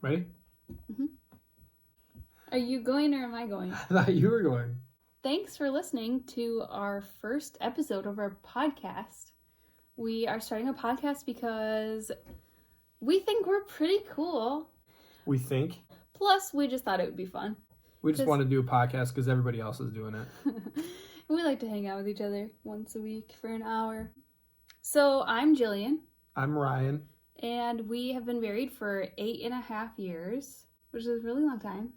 Ready? Mm-hmm. Are you going or am I going? I thought you were going. Thanks for listening to our first episode of our podcast. We are starting a podcast because we think we're pretty cool. We think. Plus, we just thought it would be fun. We just want to do a podcast because everybody else is doing it. We like to hang out with each other once a week for an hour. So, I'm Jillian. I'm Ryan. And we have been married for 8.5 years, which is a really long time.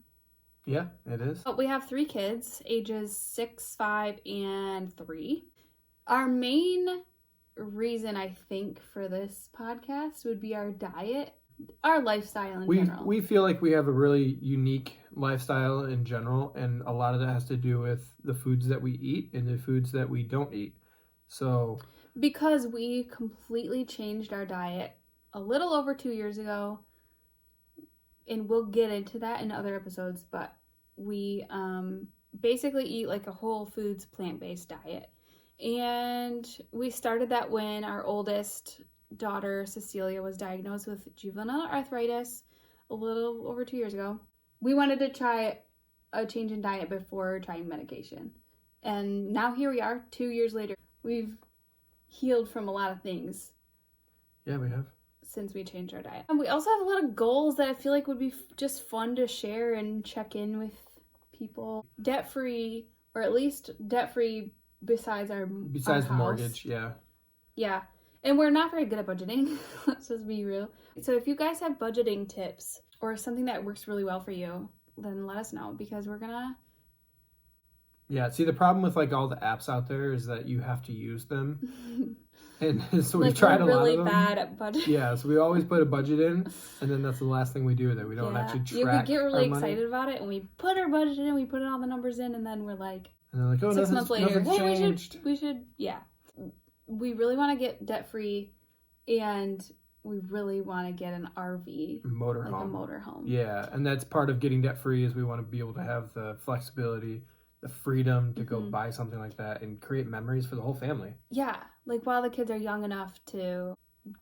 Yeah, it is. But we have 3 kids, ages 6, 5, and 3. Our main reason, I think, for this podcast would be our diet, our lifestyle in general. We feel like we have a really unique lifestyle in general, and a lot of that has to do with the foods that we eat and the foods that we don't eat. So, because we completely changed our diet a little over 2 years ago, and we'll get into that in other episodes, but we basically eat like a whole foods plant-based diet. And we started that when our oldest daughter, Cecilia, was diagnosed with juvenile arthritis a little over 2 years ago. We wanted to try a change in diet before trying medication. And now here we are, 2 years later. We've healed from a lot of things. Yeah, we have. Since we changed our diet. And we also have a lot of goals that I feel like would be just fun to share and check in with people. Debt-free, or at least debt-free besides our the mortgage, yeah. Yeah. And we're not very good at budgeting. Let's just be real. So if you guys have budgeting tips or something that works really well for you, then let us know because we're gonna... Yeah, see, the problem with like all the apps out there is that you have to use them. And so we've tried a lot of them. We're really bad at budgeting. Yeah, so we always put a budget in, and then that's the last thing we do, that we don't actually track. We get really our excited about it, and we put our budget in, we put all the numbers in, and then we're like, and they're like, oh, 6 months later, hey, we should, we really want to get debt free, and we really want to get an RV, motorhome, a motorhome. Yeah, and that's part of getting debt free is we want to be able to have the flexibility, the freedom to go buy something like that and create memories for the whole family. Yeah, like while the kids are young enough to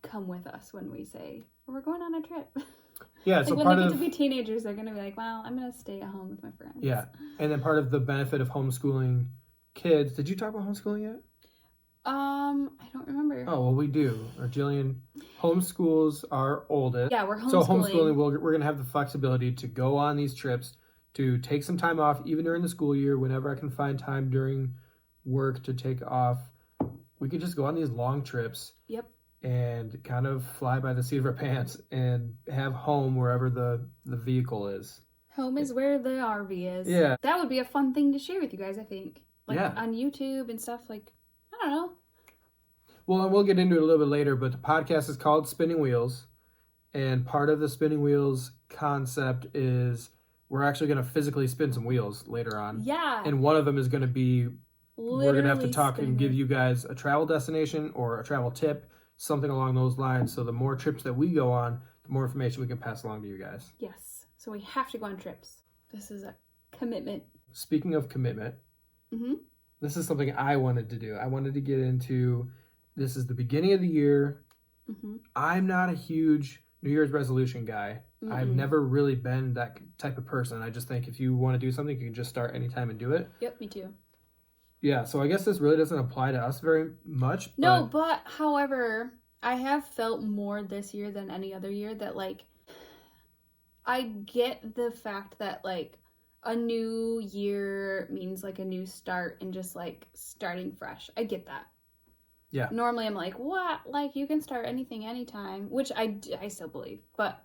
come with us when we say we're going on a trip. Yeah, like so when part they get of to be teenagers, they're gonna be like, "Well, I'm gonna stay at home with my friends." Yeah, and then part of the benefit of homeschooling kids. Did you talk about homeschooling yet? I don't remember. Oh well, we do. Or Jillian homeschools our oldest. Yeah, we're homeschooling. So homeschooling, we're gonna have the flexibility to go on these trips, to take some time off, even during the school year, whenever I can find time during work to take off. We could just go on these long trips. Yep. And kind of fly by the seat of our pants and have home wherever the vehicle is. Home is where the RV is. Yeah. That would be a fun thing to share with you guys, I think. Like yeah. On YouTube and stuff, like, I don't know. Well, and we'll get into it a little bit later, but the podcast is called Spinning Wheels. And part of the Spinning Wheels concept is we're actually going to physically spin some wheels later on. Yeah. And one of them is going to be, we're going to have to talk and give it. you guys a travel destination or a travel tip, something along those lines. So the more trips that we go on, the more information we can pass along to you guys. Yes. So we have to go on trips. This is a commitment. Speaking of commitment, this is something I wanted to do. I wanted to get into, this is the beginning of the year. I'm not a huge New Year's resolution guy. I've never really been that type of person. I just think if you want to do something, you can just start anytime and do it. Yep, me too. Yeah, so I guess this really doesn't apply to us very much. No, but however, I have felt more this year than any other year that, like, I get the fact that, like, a new year means, like, a new start and just, like, starting fresh. I get that. Yeah. Normally I'm like, what? Like, you can start anything anytime, which I still believe. But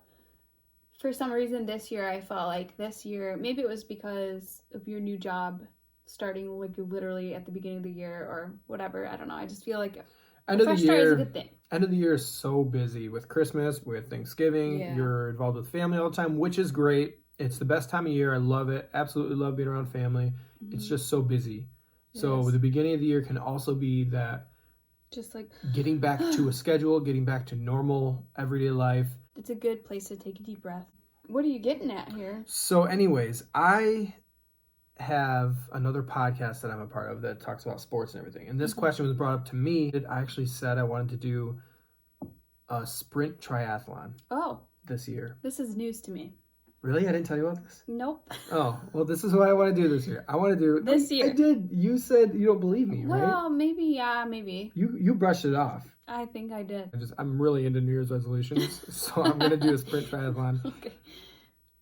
for some reason this year, I felt like this year, maybe it was because of your new job starting, like, literally at the beginning of the year or whatever. I don't know. I just feel like end of the start year is a good thing. End of the year is so busy with Christmas, with Thanksgiving. Yeah. You're involved with family all the time, which is great. It's the best time of year. I love it. Absolutely love being around family. It's just so busy. So the beginning of the year can also be that just like getting back to a schedule, getting back to normal everyday life. It's a good place to take a deep breath. What are you getting at here? So anyways, I have another podcast that I'm a part of that talks about sports and everything. And this question was brought up to me. I actually said I wanted to do a sprint triathlon. Oh. this year. This is news to me. Really? I didn't tell you about this? Nope. Oh, well, this is what I want to do this year. I want to do... This year. I did. You said you don't believe me, right? Well, maybe, yeah, maybe. You brushed it off. I think I did. I'm really into New Year's resolutions, so I'm going to do a sprint triathlon. Okay.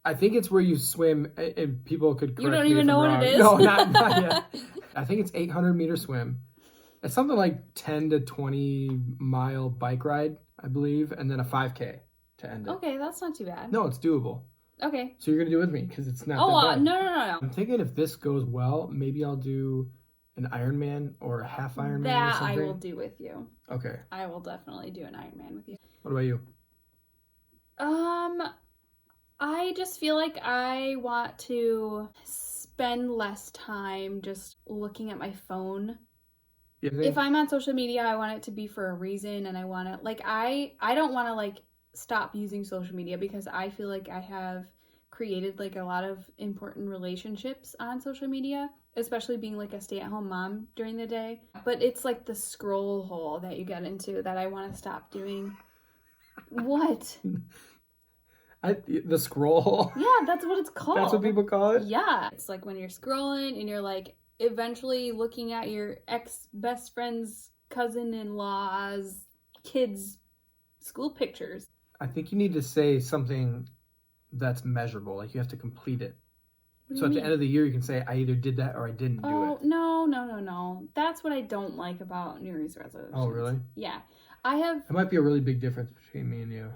I think it's where you swim, and people could correct You don't me even if know I'm what wrong. it is? No, not yet. I think it's 800-meter swim. It's something like 10 to 20-mile bike ride, I believe, and then a 5K to end it. Okay, that's not too bad. No, it's doable. Okay. So you're going to do it with me because it's not Oh, that bad. no. I'm thinking if this goes well, maybe I'll do an Ironman or a half Ironman or That something. I will do with you. Okay. I will definitely do an Ironman with you. What about you? I just feel like I want to spend less time just looking at my phone. You think? If I'm on social media, I want it to be for a reason, and I want to, like, I don't want to, like, stop using social media because I feel like I have created, like, a lot of important relationships on social media, especially being, like, a stay-at-home mom during the day. But it's, like, the scroll hole that you get into that I want to stop doing. What? The scroll hole? Yeah, that's what it's called. That's what people call it? Yeah. It's like when you're scrolling and you're like eventually looking at your ex-best friend's cousin-in-law's kids' school pictures. I think you need to say something that's measurable. Like you have to complete it. So at the end of the year, you can say, I either did that or I didn't do it. Oh, no. That's what I don't like about New Year's resolutions. Oh, really? Yeah. It might be a really big difference between me and you.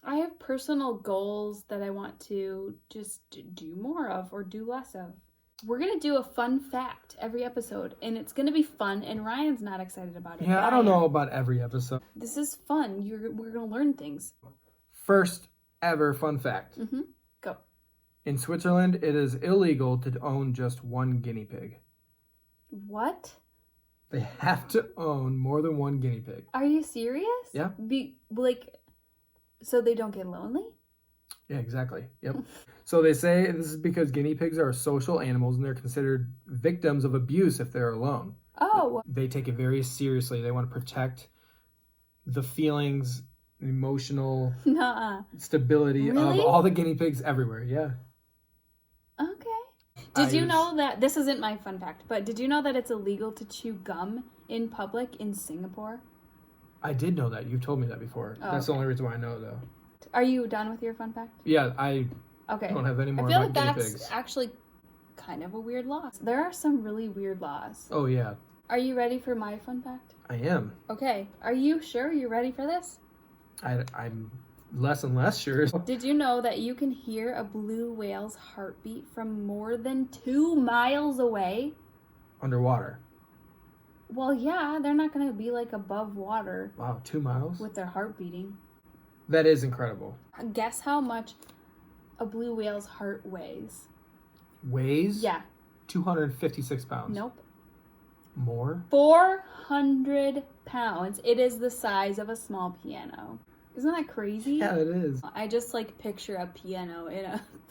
I have personal goals that I want to just do more of or do less of. We're going to do a fun fact every episode, and it's going to be fun, and Ryan's not excited about it. Yeah, I don't know about every episode. This is fun. We're going to learn things. First ever fun fact. Mm-hmm. Go. In Switzerland, it is illegal to own just one guinea pig. What? They have to own more than one guinea pig. Are you serious? Yeah. So they don't get lonely? Yeah, exactly. Yep. So they say this is because guinea pigs are social animals and they're considered victims of abuse if they're alone. Oh. They take it very seriously. They want to protect the feelings, emotional stability of all the guinea pigs everywhere. Yeah. Okay. Did you know that, this isn't my fun fact, but did you know that it's illegal to chew gum in public in Singapore? I did know that. You've told me that before. Oh, That's the only reason why I know, though. Are you done with your fun fact? Yeah, I don't have any more about guinea pigs. I feel like that's actually kind of a weird law. There are some really weird laws. Oh, yeah. Are you ready for my fun fact? I am. Okay. Are you sure you're ready for this? I'm less and less sure. Did you know that you can hear a blue whale's heartbeat from more than 2 miles away? Underwater. Well, yeah, they're not going to be like above water. Wow, 2 miles? With their heart beating. That is incredible. Guess how much a blue whale's heart weighs? Weighs? Yeah. 256 pounds. Nope. More? 400 pounds. It is the size of a small piano. Isn't that crazy? Yeah, it is. I just picture a piano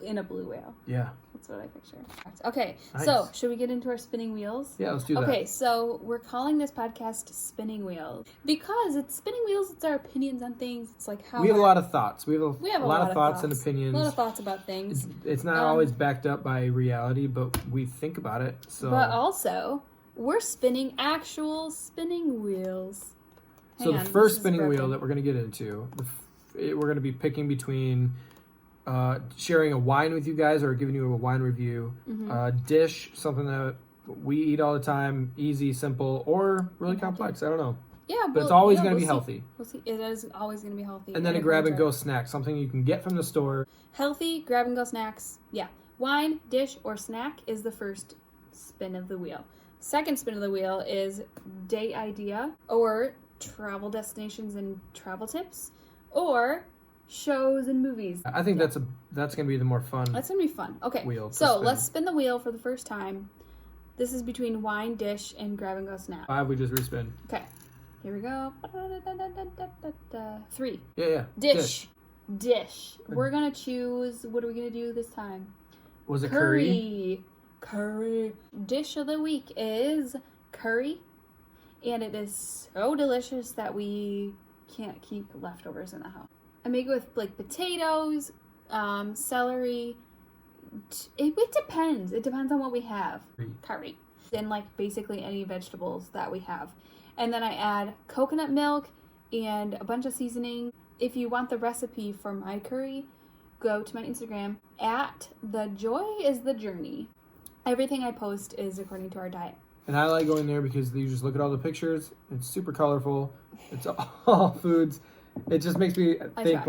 in a blue whale. Yeah. That's what I picture. Okay, nice. So should we get into our spinning wheels? Yeah, let's do that. Okay, so we're calling this podcast Spinning Wheels because it's spinning wheels. It's our opinions on things. It's like how we have a lot of thoughts. We have a lot of thoughts and opinions. A lot of thoughts about things. It's not always backed up by reality, but we think about it. So. But also, we're spinning actual spinning wheels. So the first spinning wheel that we're going to get into, we're going to be picking between sharing a wine with you guys or giving you a wine review, dish, something that we eat all the time, easy, simple, or really complex. I don't know. Yeah, but it's always going to be healthy. We'll see. It is always going to be healthy. And then a grab-and-go snack, something you can get from the store. Healthy grab-and-go snacks. Yeah. Wine, dish, or snack is the first spin of the wheel. Second spin of the wheel is date idea or travel destinations and travel tips, or shows and movies. I think that's going to be the more fun. That's going to be fun. Okay. Wheel. So let's spin the wheel for the first time. This is between wine, dish, and grab-and-go snack. 5, we just respin. Okay. Here we go. 3. Yeah. Dish. We're going to choose, what are we going to do this time? Was it curry? Curry. Dish of the week is curry. And it is so delicious that we can't keep leftovers in the house. I make it with like potatoes, celery. It depends. It depends on what we have. Curry. And like basically any vegetables that we have. And then I add coconut milk and a bunch of seasoning. If you want the recipe for my curry, go to my Instagram at @thejoyisthejourney. Everything I post is according to our diet. And I like going there because you just look at all the pictures. It's super colorful. It's all foods. It just makes me think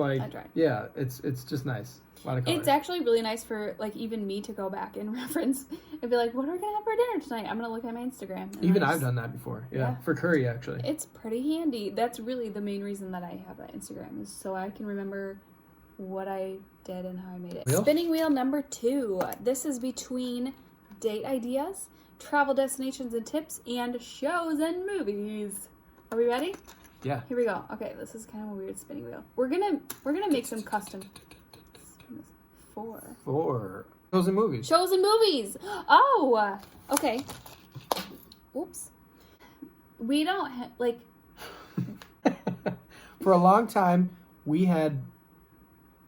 yeah, it's just nice. A lot of color. It's actually really nice for like even me to go back and reference and be like, what are we gonna have for dinner tonight? I'm gonna look at my Instagram. Even I've done that before. Yeah, for curry actually. It's pretty handy. That's really the main reason that I have that Instagram, is so I can remember what I did and how I made it. Spinning wheel number 2. This is between date ideas, travel destinations and tips, and shows and movies. Are we ready? Yeah. Here we go. Okay, this is kind of a weird spinning wheel. We're gonna make some custom. 4. Shows and movies. Shows and movies. Oh, okay. Oops. We don't like. For a long time, we had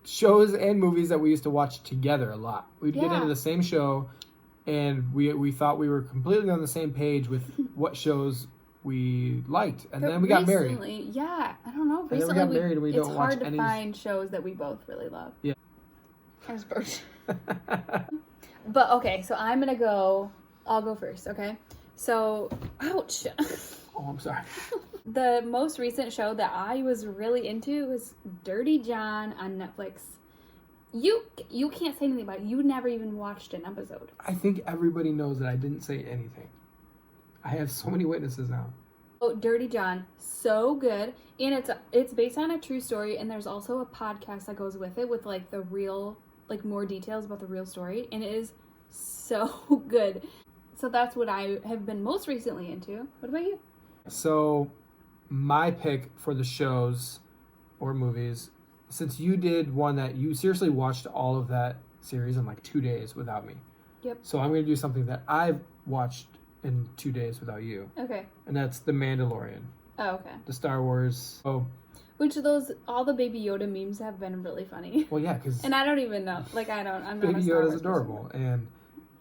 shows and movies that we used to watch together a lot. We'd get into the same show, and we thought we were completely on the same page with what shows we liked, and then we got married. Yeah, I don't know. Recently, we got married, and we don't watch any. It's hard to find shows that we both really love. Yeah. I was burnt. But okay, so I'm gonna go. I'll go first. Okay. So, ouch. Oh, I'm sorry. The most recent show that I was really into was Dirty John on Netflix. You can't say anything about it. You never even watched an episode. I think everybody knows that I didn't say anything. I have so many witnesses now. Oh, Dirty John, so good. And it's based on a true story, and there's also a podcast that goes with it with like the real, like more details about the real story, and it is so good. So that's what I have been most recently into. What about you? So my pick for the shows or movies, since you did one that you seriously watched all of that series in like 2 days without me. Yep. So I'm going to do something that I've watched in 2 days without you. Okay. And that's The Mandalorian. Oh, okay. The Star Wars. Oh. Which all the Baby Yoda memes have been really funny. Well, yeah, because... And I don't even know. I'm not Baby Yoda's adorable. And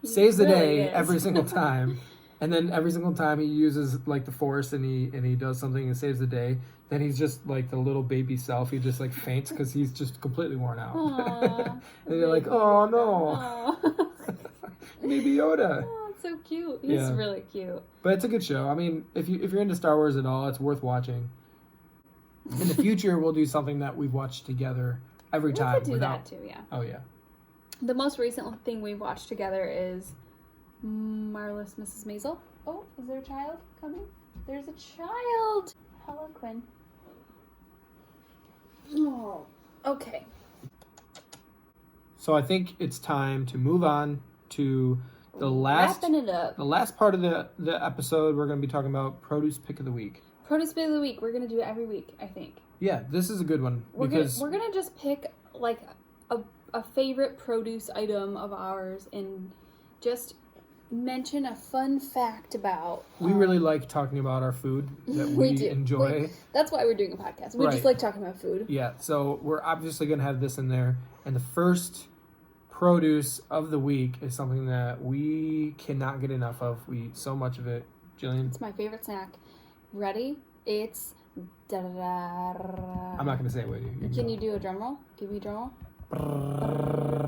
saves the day every single time. And then every single time he uses like the Force and he does something and saves the day, then he's just like the little baby self. He just like faints because he's just completely worn out. And you're like, oh no, Baby Yoda. Oh, it's so cute. He's really cute. But it's a good show. I mean, if you're into Star Wars at all, it's worth watching. In the future, we'll do something that we've watched together every time. We could do that too. Yeah. Oh yeah. The most recent thing we've watched together is Marvelous Mrs. Maisel. Oh, is there a child coming? There's a child! Hello, Quinn. Oh, okay. So I think it's time to move on to the last... Wrapping it up. The last part of the episode, we're going to be talking about Produce Pick of the Week. Produce Pick of the Week. We're going to do it every week, I think. Yeah, this is a good one. We're going to just pick, like, a favorite produce item of ours and just mention a fun fact about. We really like talking about our food that we enjoy. That's why we're doing a podcast. We just like talking about food. Yeah, so we're obviously going to have this in there. And the first produce of the week is something that we cannot get enough of. We eat so much of it. Jillian? It's my favorite snack. Ready? It's... I'm not going to say it with you. Can you do a drum roll? Give me a drum roll.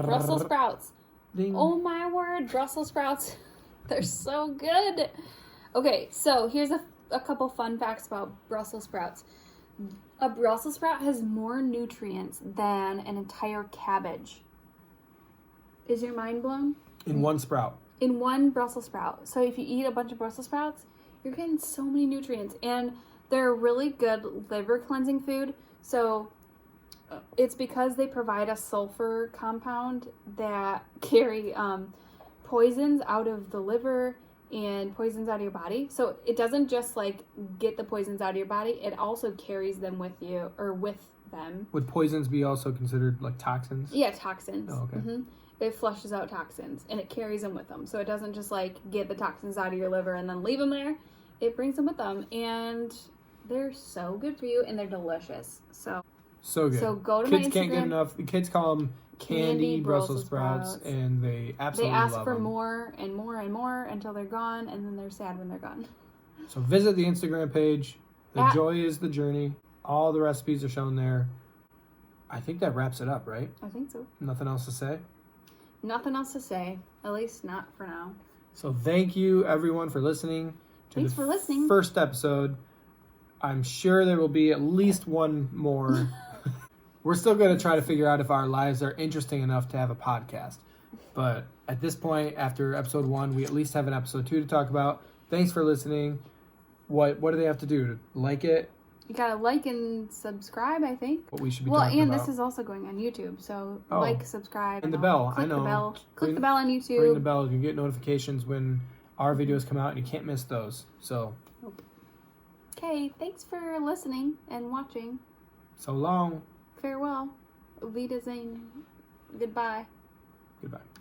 Brussels sprouts. Ding. Oh my word, Brussels sprouts. They're so good. Okay, so here's a couple fun facts about Brussels sprouts. A Brussels sprout has more nutrients than an entire cabbage. Is your mind blown? In one sprout. In one Brussels sprout. So if you eat a bunch of Brussels sprouts, you're getting so many nutrients. And they're a really good liver cleansing food. So it's because they provide a sulfur compound that carry poisons out of the liver and poisons out of your body. So it doesn't just like get the poisons out of your body, it also carries them with you or with them. Would poisons be also considered like toxins? Yeah, toxins. Oh, okay. Mm-hmm. It flushes out toxins and it carries them with them. So it doesn't just like get the toxins out of your liver and then leave them there. It brings them with them, and they're so good for you and they're delicious. So So good. So go to kids my Instagram. Can't get enough. The kids call them candy Brussels sprouts, and they absolutely love them. They ask for more and more and more until they're gone, and then they're sad when they're gone. So visit the Instagram page. The joy is the journey. All the recipes are shown there. I think that wraps it up, right? I think so. Nothing else to say? Nothing else to say. At least not for now. So thank you, everyone, for listening to the first episode. I'm sure there will be at least one more. We're still going to try to figure out if our lives are interesting enough to have a podcast. But at this point, after episode 1, we at least have an episode 2 to talk about. Thanks for listening. What do they have to do? Like it? You gotta like and subscribe, I think. What we should be talking about. Well, and this is also going on YouTube, so like, subscribe. And the bell, I know. The bell. Click the bell on YouTube. Ring the bell. You get notifications when our videos come out, and you can't miss those. So. Okay, thanks for listening and watching. So long. Farewell. Auf Wiedersehen. Goodbye. Goodbye.